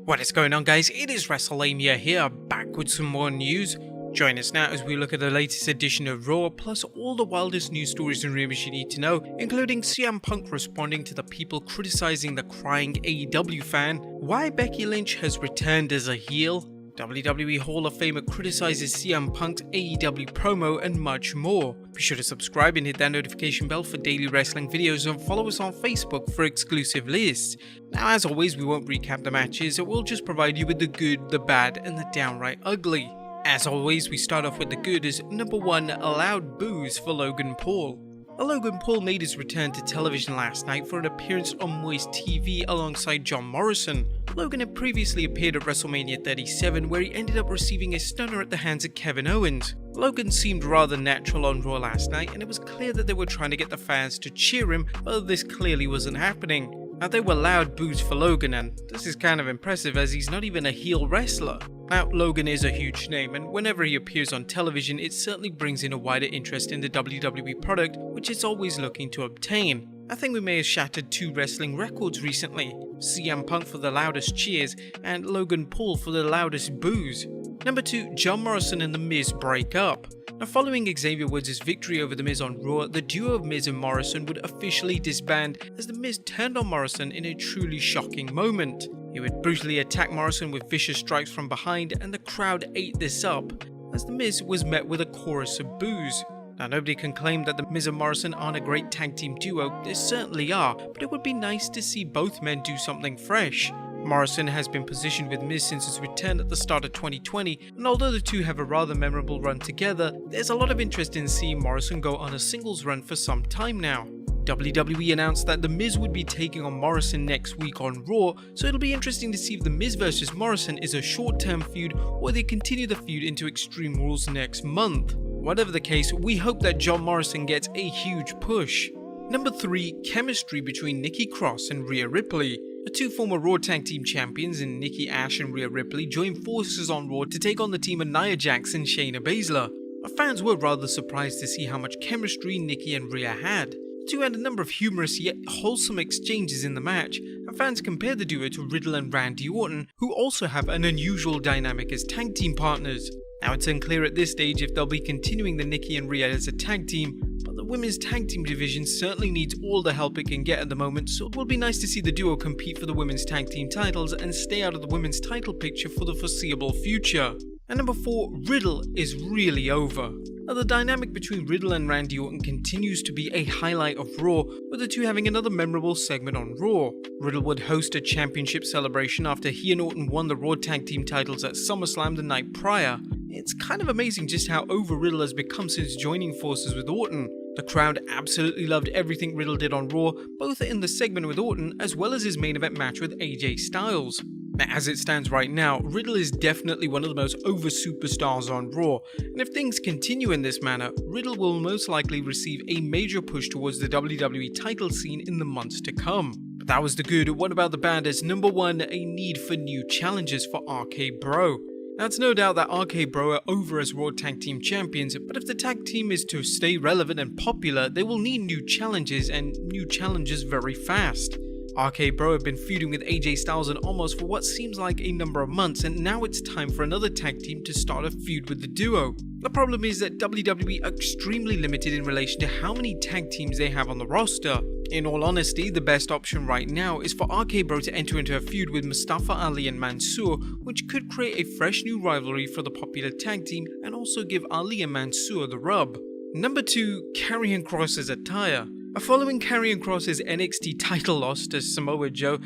What is going on, guys? It is Wrestlelamia here, back with some more news. Join us now as we look at the latest edition of Raw, plus all the wildest news stories and rumors you need to know, including CM Punk responding to the people criticizing the crying AEW fan, why Becky Lynch has returned as a heel, WWE Hall of Famer criticizes CM Punk's AEW promo, and much more. Be sure to subscribe and hit that notification bell for daily wrestling videos, and follow us on Facebook for exclusive lists. Now, as always, we won't recap the matches, we'll just provide you with the good, the bad, and the downright ugly. As always, we start off with the good as number 1, loud boos for Logan Paul. Logan Paul made his return to television last night for an appearance on Moist TV alongside John Morrison. Logan had previously appeared at WrestleMania 37, where he ended up receiving a stunner at the hands of Kevin Owens. Logan seemed rather natural on Raw last night, and it was clear that they were trying to get the fans to cheer him, but this clearly wasn't happening. Now, they were loud boos for Logan, and this is kind of impressive as he's not even a heel wrestler. Now, Logan is a huge name, and whenever he appears on television, it certainly brings in a wider interest in the WWE product, which it's always looking to obtain. I think we may have shattered 2 wrestling records recently: CM Punk for the loudest cheers, and Logan Paul for the loudest boos. Number 2, John Morrison and The Miz break up. Now, following Xavier Woods' victory over The Miz on Raw, the duo of Miz and Morrison would officially disband as The Miz turned on Morrison in a truly shocking moment. He would brutally attack Morrison with vicious strikes from behind, and the crowd ate this up, as The Miz was met with a chorus of boos. Now, nobody can claim that The Miz and Morrison aren't a great tag team duo, they certainly are, but it would be nice to see both men do something fresh. Morrison has been positioned with Miz since his return at the start of 2020, and although the two have a rather memorable run together, there's a lot of interest in seeing Morrison go on a singles run for some time now. WWE announced that The Miz would be taking on Morrison next week on Raw, so it'll be interesting to see if The Miz vs Morrison is a short-term feud or they continue the feud into Extreme Rules next month. Whatever the case, we hope that John Morrison gets a huge push. Number 3, chemistry between Nikki Cross and Rhea Ripley. The 2 former Raw Tag Team Champions in Nikki Ash and Rhea Ripley joined forces on Raw to take on the team of Nia Jax and Shayna Baszler. Our fans were rather surprised to see how much chemistry Nikki and Rhea had. The 2 had a number of humorous yet wholesome exchanges in the match, and fans compared the duo to Riddle and Randy Orton, who also have an unusual dynamic as tag team partners. Now, it's unclear at this stage if they'll be continuing the Nikki and Rhea as a tag team, but the women's tag team division certainly needs all the help it can get at the moment, so it will be nice to see the duo compete for the women's tag team titles and stay out of the women's title picture for the foreseeable future. And number 4, Riddle is really over. Now, the dynamic between Riddle and Randy Orton continues to be a highlight of Raw, with the 2 having another memorable segment on Raw. Riddle would host a championship celebration after he and Orton won the Raw Tag Team titles at SummerSlam the night prior. It's kind of amazing just how over Riddle has become since joining forces with Orton. The crowd absolutely loved everything Riddle did on Raw, both in the segment with Orton as well as his main event match with AJ Styles. Now, as it stands right now, Riddle is definitely one of the most over superstars on Raw, and if things continue in this manner, Riddle will most likely receive a major push towards the WWE title scene in the months to come. But that was the good. What about the bad? As number 1, a need for new challenges for RK Bro. Now, it's no doubt that RK Bro are over as Raw Tag Team Champions, but if the tag team is to stay relevant and popular, they will need new challenges, and new challenges very fast. RK Bro have been feuding with AJ Styles and Omos for what seems like a number of months, and now it's time for another tag team to start a feud with the duo. The problem is that WWE are extremely limited in relation to how many tag teams they have on the roster. In all honesty, the best option right now is for RK Bro to enter into a feud with Mustafa Ali and Mansoor, which could create a fresh new rivalry for the popular tag team and also give Ali and Mansoor the rub. Number 2, Karrion Kross's attire. Following Karrion Kross's NXT title loss to Samoa Joe,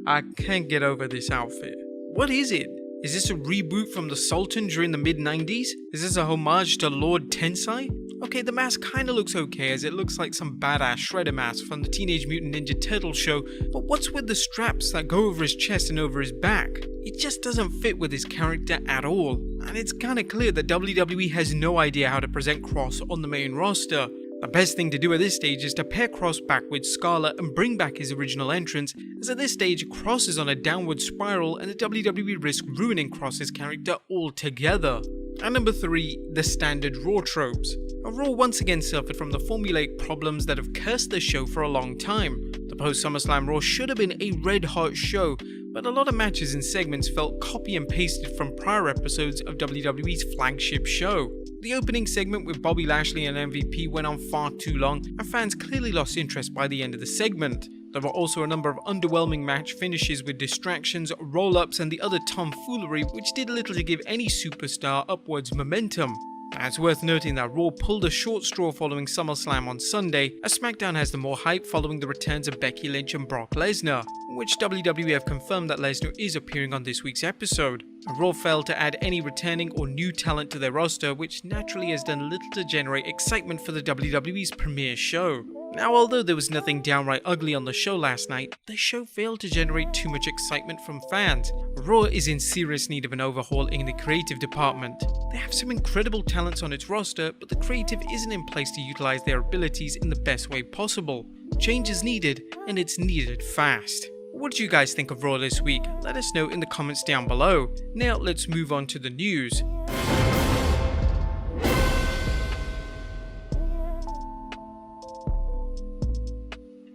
I can't get over this outfit. What is it? Is this a reboot from the Sultan during the mid-90s? Is this a homage to Lord Tensai? Okay, the mask kinda looks okay, as it looks like some badass Shredder mask from the Teenage Mutant Ninja Turtle show, but what's with the straps that go over his chest and over his back? It just doesn't fit with his character at all, and it's kinda clear that WWE has no idea how to present Kross on the main roster. The best thing to do at this stage is to pair Kross back with Scarlett and bring back his original entrance, as at this stage Kross is on a downward spiral and the WWE risk ruining Kross's character altogether. And number 3, the standard Raw tropes. Raw once again suffered from the formulaic problems that have cursed the show for a long time. The post-SummerSlam Raw should have been a red-hot show, but a lot of matches and segments felt copy and pasted from prior episodes of WWE's flagship show. The opening segment with Bobby Lashley and MVP went on far too long, and fans clearly lost interest by the end of the segment. There were also a number of underwhelming match finishes with distractions, roll-ups and the other tomfoolery which did little to give any superstar upwards momentum. It's worth noting that Raw pulled a short straw following SummerSlam on Sunday, as SmackDown has the more hype following the returns of Becky Lynch and Brock Lesnar, which WWE have confirmed that Lesnar is appearing on this week's episode. Raw failed to add any returning or new talent to their roster, which naturally has done little to generate excitement for the WWE's premiere show. Now, although there was nothing downright ugly on the show last night, the show failed to generate too much excitement from fans. Raw is in serious need of an overhaul in the creative department. They have some incredible talents on its roster, but the creative isn't in place to utilize their abilities in the best way possible. Change is needed, and it's needed fast. What do you guys think of Raw this week? Let us know in the comments down below. Now let's move on to the news.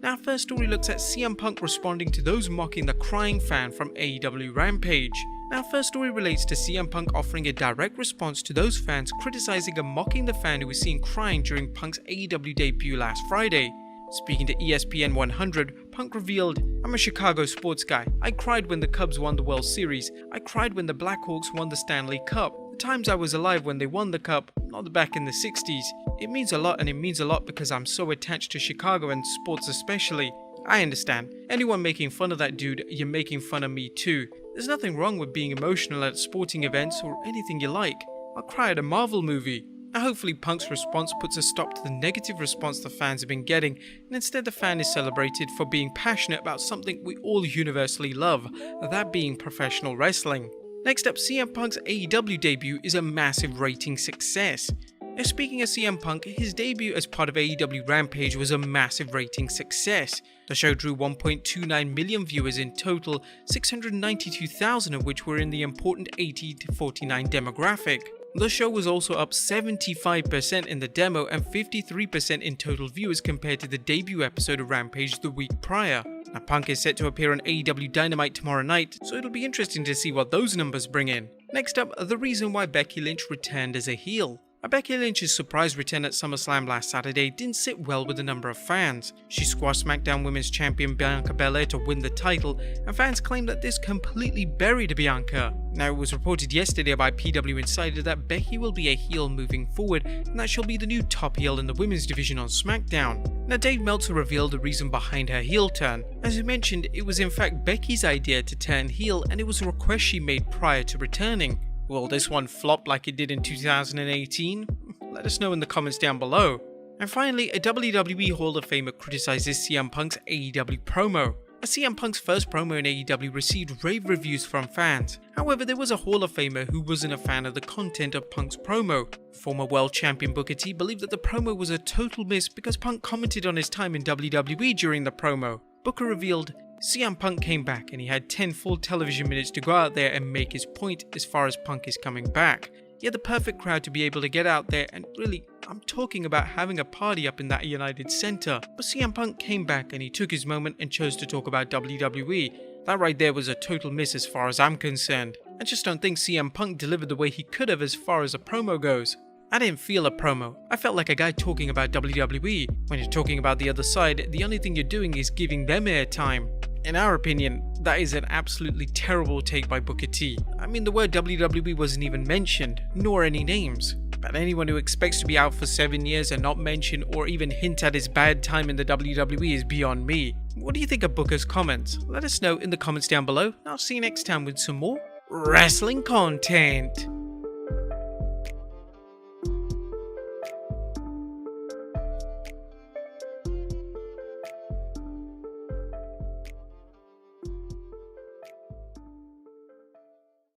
Our first story looks at CM Punk responding to those mocking the crying fan from AEW Rampage. Our first story relates to CM Punk offering a direct response to those fans criticizing and mocking the fan who was seen crying during Punk's AEW debut last Friday. Speaking to ESPN 100, Punk revealed, "I'm a Chicago sports guy. I cried when the Cubs won the World Series. I cried when the Blackhawks won the Stanley Cup. The times I was alive when they won the Cup, not back in the 60s. It means a lot, and it means a lot because I'm so attached to Chicago and sports especially. I understand. Anyone making fun of that dude, you're making fun of me too. There's nothing wrong with being emotional at sporting events or anything you like. I'll cry at a Marvel movie." Now hopefully Punk's response puts a stop to the negative response the fans have been getting, and instead the fan is celebrated for being passionate about something we all universally love, that being professional wrestling. Next up, CM Punk's AEW debut is a massive rating success. Now speaking of CM Punk, his debut as part of AEW Rampage was a massive rating success. The show drew 1.29 million viewers in total, 692,000 of which were in the important 80 to 49 demographic. The show was also up 75% in the demo and 53% in total viewers compared to the debut episode of Rampage the week prior. Now Punk is set to appear on AEW Dynamite tomorrow night, so it'll be interesting to see what those numbers bring in. Next up, the reason why Becky Lynch returned as a heel. Becky Lynch's surprise return at SummerSlam last Saturday didn't sit well with a number of fans. She squashed SmackDown Women's Champion Bianca Belair to win the title, and fans claimed that this completely buried Bianca. Now it was reported yesterday by PW Insider that Becky will be a heel moving forward, and that she'll be the new top heel in the women's division on SmackDown. Now Dave Meltzer revealed the reason behind her heel turn. As he mentioned, it was in fact Becky's idea to turn heel, and it was a request she made prior to returning. Will this one flop like it did in 2018? Let us know in the comments down below. And finally, a WWE Hall of Famer criticizes CM Punk's AEW promo. CM Punk's first promo in AEW received rave reviews from fans. However, there was a Hall of Famer who wasn't a fan of the content of Punk's promo. Former world champion Booker T believed that the promo was a total miss because Punk commented on his time in WWE during the promo. Booker revealed, CM Punk came back and he had 10 full television minutes to go out there and make his point as far as Punk is coming back. He had the perfect crowd to be able to get out there, and really, I'm talking about having a party up in that United Center. But CM Punk came back and he took his moment and chose to talk about WWE. That right there was a total miss as far as I'm concerned. I just don't think CM Punk delivered the way he could have as far as a promo goes. I didn't feel a promo. I felt like a guy talking about WWE. When you're talking about the other side, the only thing you're doing is giving them airtime. In our opinion, that is an absolutely terrible take by Booker T. I mean, the word WWE wasn't even mentioned, nor any names. But anyone who expects to be out for 7 years and not mention or even hint at his bad time in the WWE is beyond me. What do you think of Booker's comments? Let us know in the comments down below. I'll see you next time with some more wrestling content.